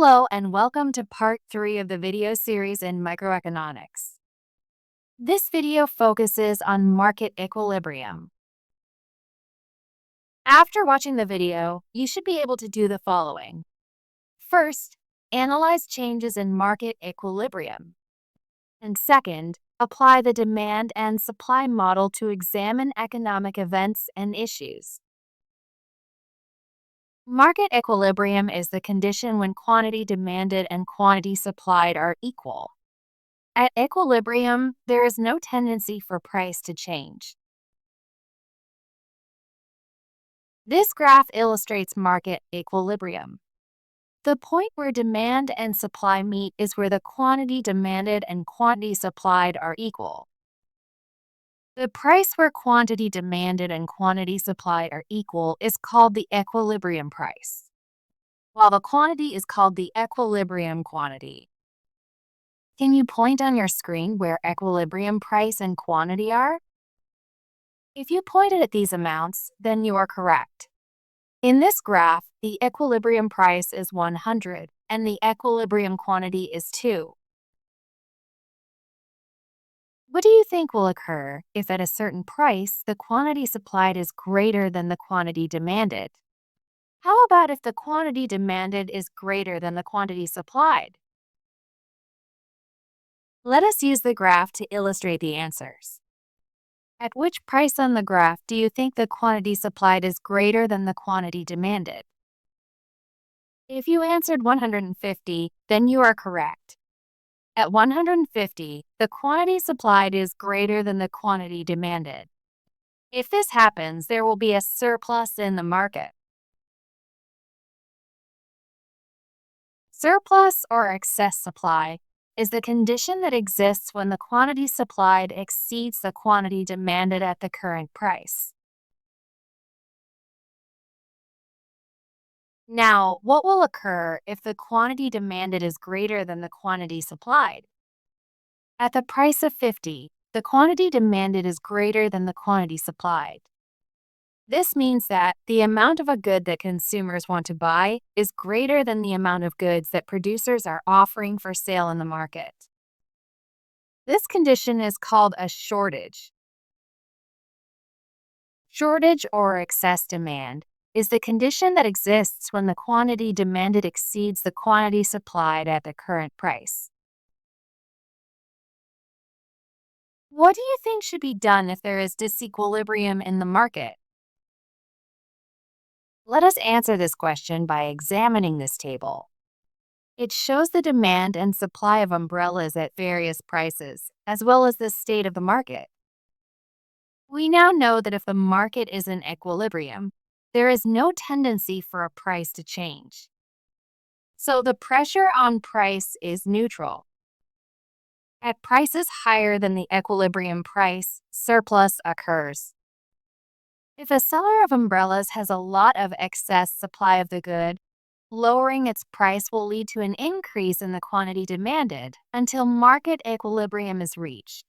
Hello and welcome to part 3 of the video series in microeconomics. This video focuses on market equilibrium. After watching the video, you should be able to do the following. First, analyze changes in market equilibrium. And second, apply the demand and supply model to examine economic events and issues. Market equilibrium is the condition when quantity demanded and quantity supplied are equal. At equilibrium, there is no tendency for price to change. This graph illustrates market equilibrium. The point where demand and supply meet is where the quantity demanded and quantity supplied are equal. The price where quantity demanded and quantity supplied are equal is called the equilibrium price, while the quantity is called the equilibrium quantity. Can you point on your screen where equilibrium price and quantity are? If you pointed at these amounts, then you are correct. In this graph, the equilibrium price is 100 and the equilibrium quantity is 2. What do you think will occur if at a certain price the quantity supplied is greater than the quantity demanded? How about if the quantity demanded is greater than the quantity supplied? Let us use the graph to illustrate the answers. At which price on the graph do you think the quantity supplied is greater than the quantity demanded? If you answered 150, then you are correct. At 150, the quantity supplied is greater than the quantity demanded. If this happens, there will be a surplus in the market. Surplus or excess supply is the condition that exists when the quantity supplied exceeds the quantity demanded at the current price. Now, what will occur if the quantity demanded is greater than the quantity supplied? At the price of 50, the quantity demanded is greater than the quantity supplied. This means that the amount of a good that consumers want to buy is greater than the amount of goods that producers are offering for sale in the market. This condition is called a shortage. Shortage or excess demand is the condition that exists when the quantity demanded exceeds the quantity supplied at the current price. What do you think should be done if there is disequilibrium in the market? Let us answer this question by examining this table. It shows the demand and supply of umbrellas at various prices, as well as the state of the market. We now know that if the market is in equilibrium, there is no tendency for a price to change. So the pressure on price is neutral. At prices higher than the equilibrium price, surplus occurs. If a seller of umbrellas has a lot of excess supply of the good, lowering its price will lead to an increase in the quantity demanded until market equilibrium is reached.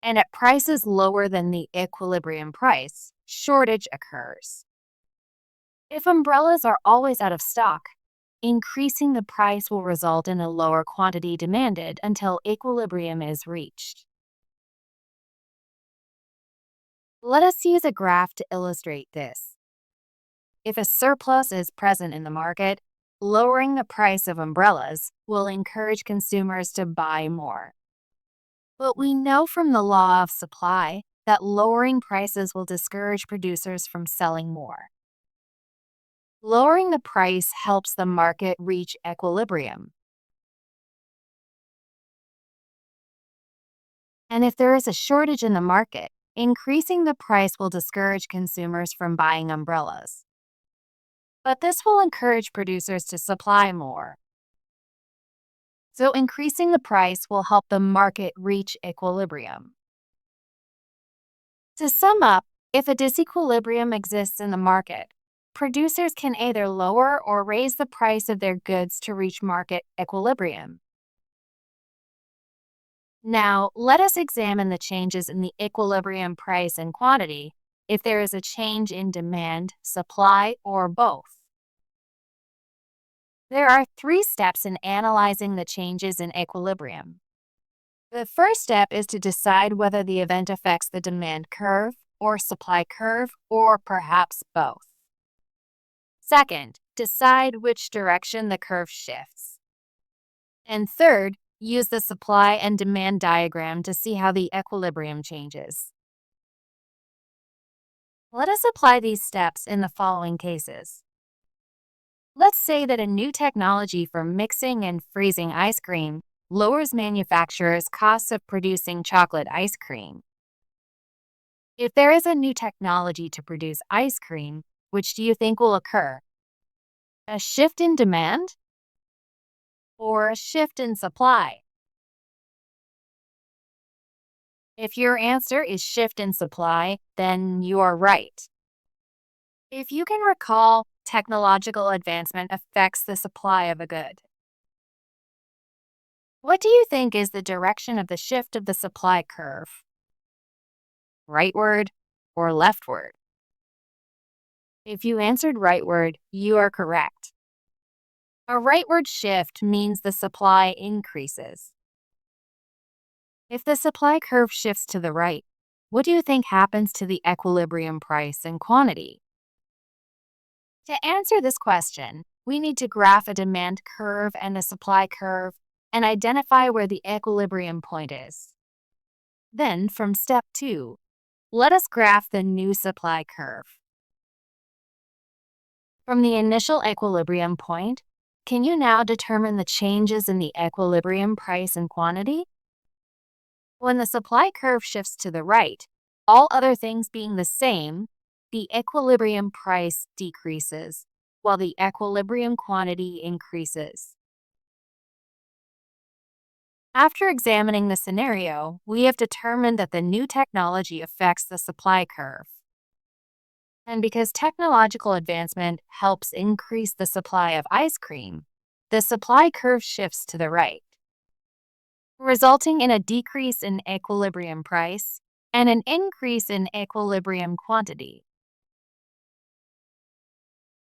And at prices lower than the equilibrium price, shortage occurs. If umbrellas are always out of stock, increasing the price will result in a lower quantity demanded until equilibrium is reached. Let us use a graph to illustrate this. If a surplus is present in the market, lowering the price of umbrellas will encourage consumers to buy more. But we know from the law of supply that lowering prices will discourage producers from selling more. Lowering the price helps the market reach equilibrium. And if there is a shortage in the market, increasing the price will discourage consumers from buying umbrellas. But this will encourage producers to supply more. So increasing the price will help the market reach equilibrium. To sum up, if a disequilibrium exists in the market, producers can either lower or raise the price of their goods to reach market equilibrium. Now, let us examine the changes in the equilibrium price and quantity if there is a change in demand, supply, or both. There are 3 steps in analyzing the changes in equilibrium. The first step is to decide whether the event affects the demand curve or supply curve, or perhaps both. Second, decide which direction the curve shifts. And third, use the supply and demand diagram to see how the equilibrium changes. Let us apply these steps in the following cases. Let's say that a new technology for mixing and freezing ice cream lowers manufacturers' costs of producing chocolate ice cream. If there is a new technology to produce ice cream, which do you think will occur? A shift in demand or a shift in supply? If your answer is shift in supply, then you are right. If you can recall, technological advancement affects the supply of a good. What do you think is the direction of the shift of the supply curve? Rightward or leftward? If you answered rightward, you are correct. A rightward shift means the supply increases. If the supply curve shifts to the right, what do you think happens to the equilibrium price and quantity? To answer this question, we need to graph a demand curve and a supply curve and identify where the equilibrium point is. Then, from step 2, let us graph the new supply curve. From the initial equilibrium point, can you now determine the changes in the equilibrium price and quantity? When the supply curve shifts to the right, all other things being the same, the equilibrium price decreases, while the equilibrium quantity increases. After examining the scenario, we have determined that the new technology affects the supply curve. And because technological advancement helps increase the supply of ice cream, the supply curve shifts to the right, resulting in a decrease in equilibrium price and an increase in equilibrium quantity.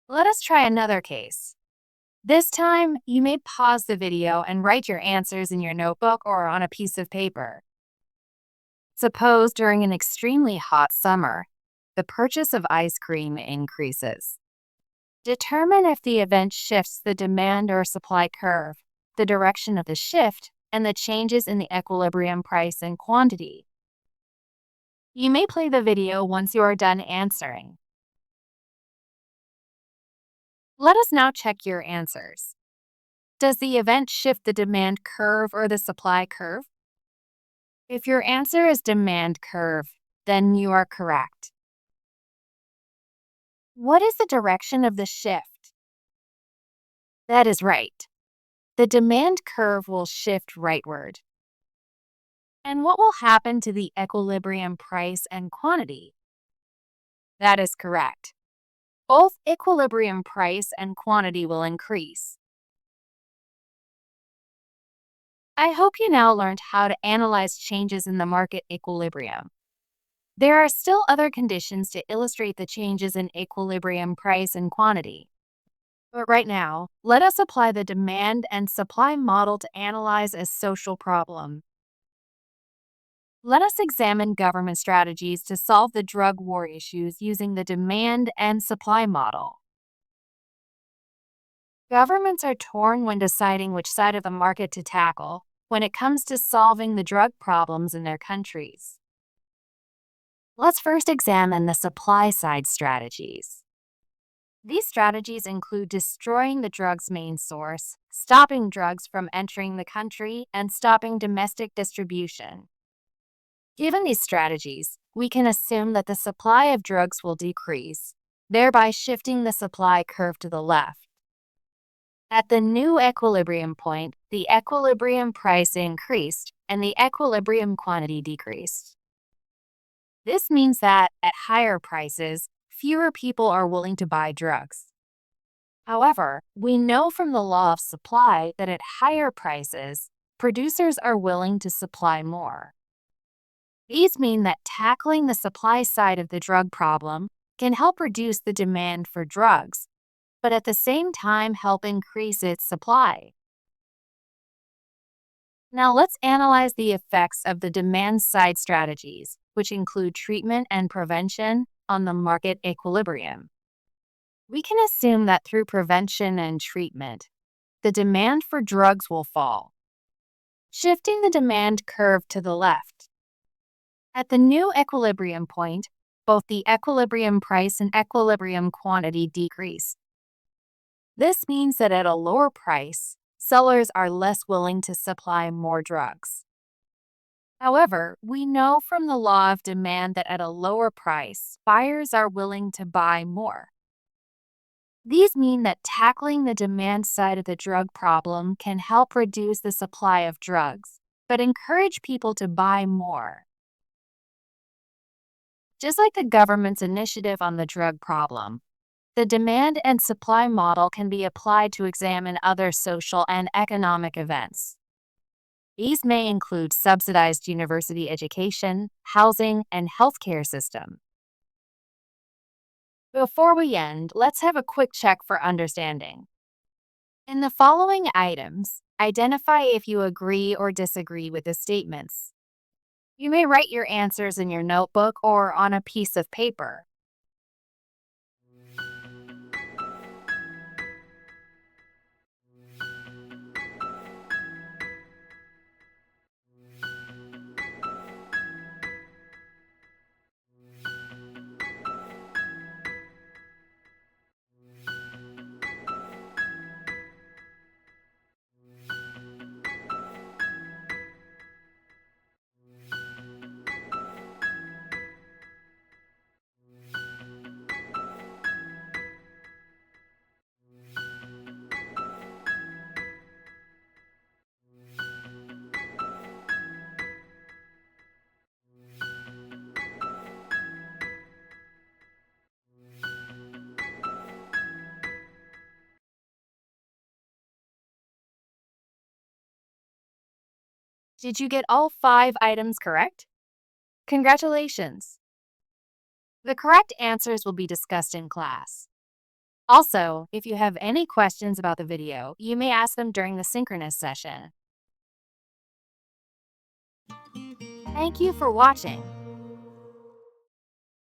Let us try another case. This time, you may pause the video and write your answers in your notebook or on a piece of paper. Suppose during an extremely hot summer, the purchase of ice cream increases. Determine if the event shifts the demand or supply curve, the direction of the shift, and the changes in the equilibrium price and quantity. You may play the video once you are done answering. Let us now check your answers. Does the event shift the demand curve or the supply curve? If your answer is demand curve, then you are correct. What is the direction of the shift? That is right. The demand curve will shift rightward. And what will happen to the equilibrium price and quantity? That is correct. Both equilibrium price and quantity will increase. I hope you now learned how to analyze changes in the market equilibrium. There are still other conditions to illustrate the changes in equilibrium price and quantity. But right now, let us apply the demand and supply model to analyze a social problem. Let us examine government strategies to solve the drug war issues using the demand and supply model. Governments are torn when deciding which side of the market to tackle when it comes to solving the drug problems in their countries. Let's first examine the supply side strategies. These strategies include destroying the drug's main source, stopping drugs from entering the country, and stopping domestic distribution. Given these strategies, we can assume that the supply of drugs will decrease, thereby shifting the supply curve to the left. At the new equilibrium point, the equilibrium price increased and the equilibrium quantity decreased. This means that, at higher prices, fewer people are willing to buy drugs. However, we know from the law of supply that at higher prices, producers are willing to supply more. These mean that tackling the supply side of the drug problem can help reduce the demand for drugs, but at the same time help increase its supply. Now let's analyze the effects of the demand-side strategies, which include treatment and prevention, on the market equilibrium. We can assume that through prevention and treatment, the demand for drugs will fall, shifting the demand curve to the left. At the new equilibrium point, both the equilibrium price and equilibrium quantity decrease. This means that at a lower price, sellers are less willing to supply more drugs. However, we know from the law of demand that at a lower price, buyers are willing to buy more. These mean that tackling the demand side of the drug problem can help reduce the supply of drugs, but encourage people to buy more. Just like the government's initiative on the drug problem, the demand and supply model can be applied to examine other social and economic events. These may include subsidized university education, housing, and healthcare system. Before we end, let's have a quick check for understanding. In the following items, identify if you agree or disagree with the statements. You may write your answers in your notebook or on a piece of paper. Did you get all 5 items correct? Congratulations! The correct answers will be discussed in class. Also, if you have any questions about the video, you may ask them during the synchronous session. Thank you for watching.